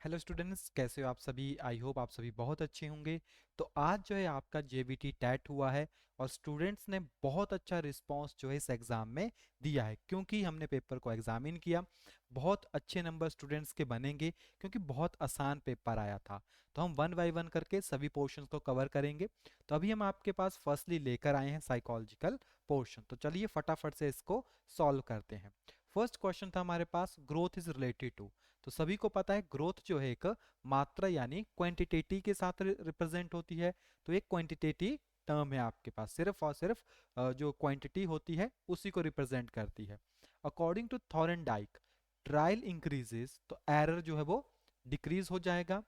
Hello students, कैसे हो आप सभी। आई होप आप सभी बहुत अच्छे होंगे। तो आज जो है आपका जेबीटी टेट हुआ है और स्टूडेंट्स ने बहुत अच्छा रिस्पांस जो है इस एग्ज़ाम में दिया है, क्योंकि हमने पेपर को एग्जामिन किया। बहुत अच्छे नंबर स्टूडेंट्स के बनेंगे क्योंकि बहुत आसान पेपर आया था। तो हम वन बाय वन करके सभी पोर्शंस को कवर करेंगे। तो अभी हम आपके पास फर्स्टली लेकर आए हैं साइकोलॉजिकल पोर्शन। तो चलिए फटाफट से इसको सॉल्व करते हैं। फर्स्ट क्वेश्चन था हमारे पास, ग्रोथ इज रिलेटेड टू। तो सभी को पता है ग्रोथ जो है एक मात्रा यानी क्वांटिटेटिव के साथ रिप्रेजेंट होती है। तो एक क्वांटिटेटिव टर्म है आपके पास, सिर्फ और सिर्फ जो क्वांटिटी होती है उसी को रिप्रेजेंट करती है। अकॉर्डिंग टू थॉरनडाइक, ट्रायल इंक्रीजेस तो एरर जो है वो डिक्रीज हो जाएगा।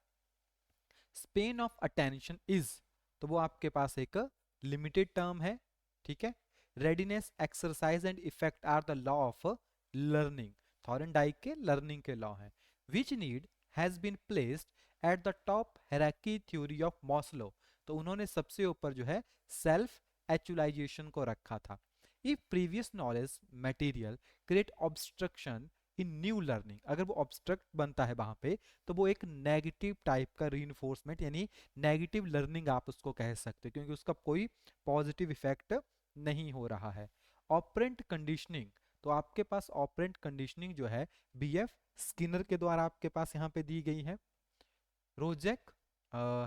स्पेन ऑफ अटेंशन इज, तो वो आपके पास एक लिमिटेड टर्म है। ठीक है। Readiness, exercise and effect are the law of learning. Thorndike के लर्निंग के लॉ हैं। Which need has been placed at the top hierarchy theory of Maslow. तो उन्होंने सबसे ऊपर जो है सेल्फ एक्चुअलाइजेशन को रखा था। If previous knowledge material create obstruction in new learning, अगर वो ऑब्स्ट्रक्ट बनता है वहां पे तो वो एक नेगेटिव टाइप का रीइंफोर्समेंट यानी नेगेटिव लर्निंग आप उसको कह सकते हो, क्योंकि उसका कोई पॉजिटिव इफेक्ट नहीं हो रहा है। ऑपरेंट कंडीशनिंग, तो आपके पास ऑपरेंट कंडीशनिंग जो है बीएफ स्किनर के द्वारा आपके पास यहाँ पे दी गई है। रोजेक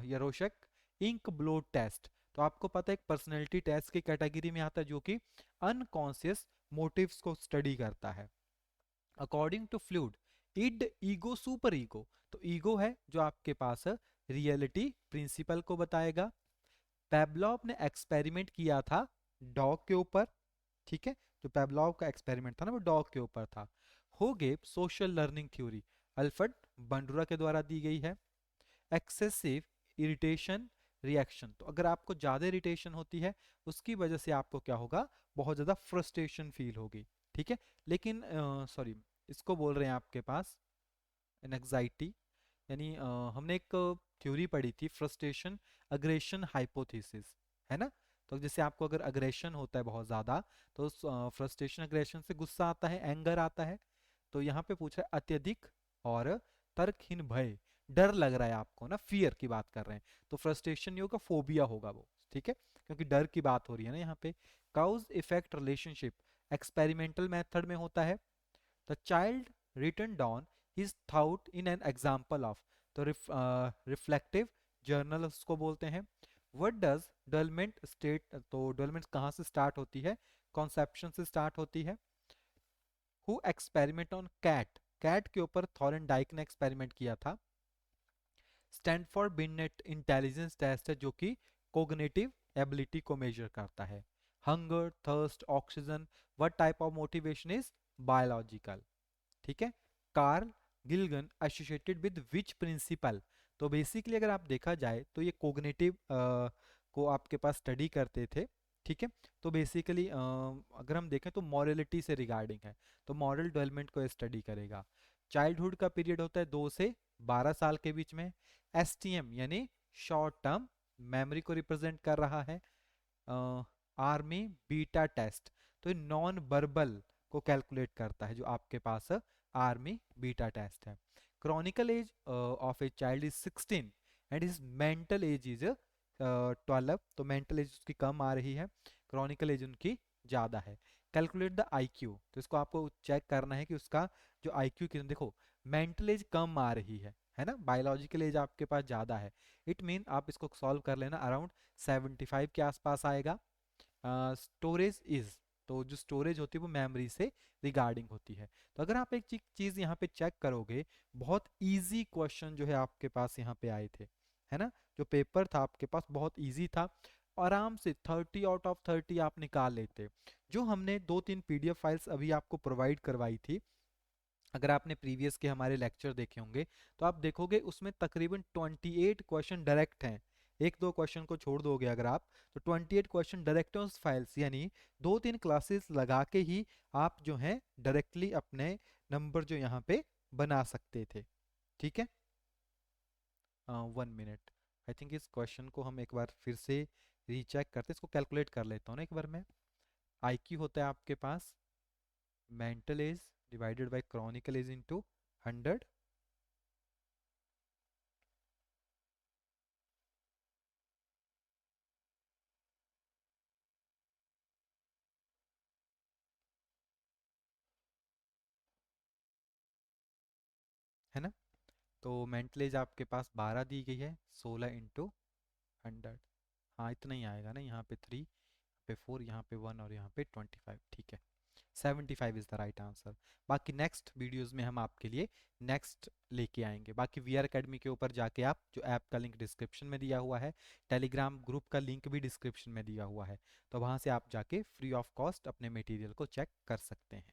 या रोशक इंक ब्लो टेस्ट, तो आपको पता है एक पर्सनैलिटी टेस्ट की कैटेगरी में आता है जो कि अनकॉन्शियस मोटिव्स को स्टडी करता है। According to Freud, id ego super ego, तो ईगो है जो आपके पास रियलिटी प्रिंसिपल को बताएगा। पेवलॉव ने एक्सपेरिमेंट किया था डॉग के ऊपर। ठीक है। जो पेवलॉव का एक्सपेरिमेंट था ना वो डॉग के ऊपर था। होगे social learning theory Alfred Bandura के द्वारा दी गई है। एक्सेसिव इरिटेशन रिएक्शन, तो अगर आपको ज्यादा इरिटेशन होती है उसकी वजह से आपको क्या होगा, बहुत ज्यादा फ्रस्ट्रेशन फील होगी। ठीक है। लेकिन सॉरी, इसको बोल रहे हैं आपके पास एनजाइटी, यानी हमने एक थ्योरी पढ़ी थी फ्रस्ट्रेशन अग्रेशन हाइपोथेसिस, है ना। तो जैसे आपको अगर अग्रेशन होता है बहुत ज़्यादा, तो फ्रस्ट्रेशन अग्रेशन से गुस्सा आता है, एंगर आता है। तो यहाँ पे पूछ रहा है अत्यधिक और तर्कहीन भय, डर लग रहा है आपको ना, फियर की बात कर रहे हैं। तो फ्रस्ट्रेशन नहीं होगा, फोबिया होगा वो। ठीक है। क्योंकि डर की बात हो रही है ना यहाँ पे। Cause effect relationship experimental method में होता है। The child written down his thought in an example of, तो रिफ्लेक्टिव जर्नल उसको बोलते हैं। व्हाट डज डलमेंट स्टेट, तो डलमेंट कहाँ से स्टार्ट होती है, कॉन्सेप्शन से स्टार्ट होती है। Who experiment on cat, cat के ऊपर थॉरनडाइक ने एक्सपेरिमेंट किया था। स्टैनफोर्ड बिनेट इंटेलिजेंस टेस्ट है जो कि कोग्निटिव एबिलिटी को मेजर करता है। Hunger, thirst, oxygen, what type of motivation is biological. ठीक है। Carl Gilligan associated with which principle, तो बेसिकली अगर आप देखा जाए तो ये कोग्निटिव को आपके पास स्टडी करते थे। ठीक है। तो बेसिकली अगर हम देखें तो मॉरलिटी से रिगार्डिंग है, तो मॉरल डेवलपमेंट को स्टडी करेगा। चाइल्डहुड का पीरियड होता है 2 से 12 साल के बीच में। एसटीएम यानी शॉर्ट टर्म मेमोरी को रिप्रेजेंट कर रहा है। आर्मी बीटा टेस्ट, तो ये नॉन वर्बल को कैलकुलेट करता है जो आपके पास आर्मी बीटा टेस्ट है। Chronological age of a child is 16 and is mental age is 12, तो मेंटल एज उसकी कम आ रही है, क्रॉनिकल एज उनकी ज़्यादा है। कैलकुलेट द आईक्यू, तो इसको आपको चेक करना है कि उसका जो आईक्यू कितना, देखो मेंटल एज कम आ रही है ना, बायोलॉजिकल एज आपके पास ज़्यादा है। इट मीन आप इसको सॉल्व कर लेना, अराउंड 75 के आसपास आएगा। स्टोरेज इज, तो जो स्टोरेज होती है वो मेमोरी से रिगार्डिंग होती है। तो अगर आप एक चीज यहाँ पे चेक करोगे, बहुत इजी क्वेश्चन जो है आपके पास यहाँ पे आए थे, है ना। जो पेपर था आपके पास बहुत इजी था, आराम से 30 आउट ऑफ 30 आप निकाल लेते। जो हमने 2-3 पीडीएफ फाइल्स अभी आपको प्रोवाइड करवाई थी, अगर आपने प्रीवियस के हमारे लेक्चर देखे होंगे तो आप देखोगे उसमें तकरीबन 28 क्वेश्चन डायरेक्ट हैं। एक दो क्वेश्चन को छोड़ दोगे अगर आप, तो 28 क्वेश्चन डायरेक्ट हैं उस फाइल्स, यानी 2-3 क्लासेस लगा के ही आप जो हैं डायरेक्टली अपने नंबर जो यहाँ पे बना सकते थे। ठीक है। 1 मिनट, आई थिंक इस क्वेश्चन को हम एक बार फिर से रीचेक करते हैं, इसको कैलकुलेट कर लेता हूँ ना एक बार मैं। आईक्यू होता है आपके पास mental age divided by chronical age into 100। है ना। तो मेंटल एज आपके पास 12 दी गई है, 16 × 100। हाँ इतना ही आएगा ना, यहाँ पे 3, यहाँ पे 4, यहाँ पे 1 और यहाँ पे 25, ठीक है। 75 इज़ द राइट आंसर। बाकी नेक्स्ट वीडियोस में हम आपके लिए नेक्स्ट लेके आएंगे। बाकी वी आर अकेडमी के ऊपर जाके आप, जो ऐप का लिंक डिस्क्रिप्शन में दिया हुआ है, टेलीग्राम ग्रुप का लिंक भी डिस्क्रिप्शन में दिया हुआ है, तो वहाँ से आप जाके फ्री ऑफ कॉस्ट अपने मटेरियल को चेक कर सकते हैं।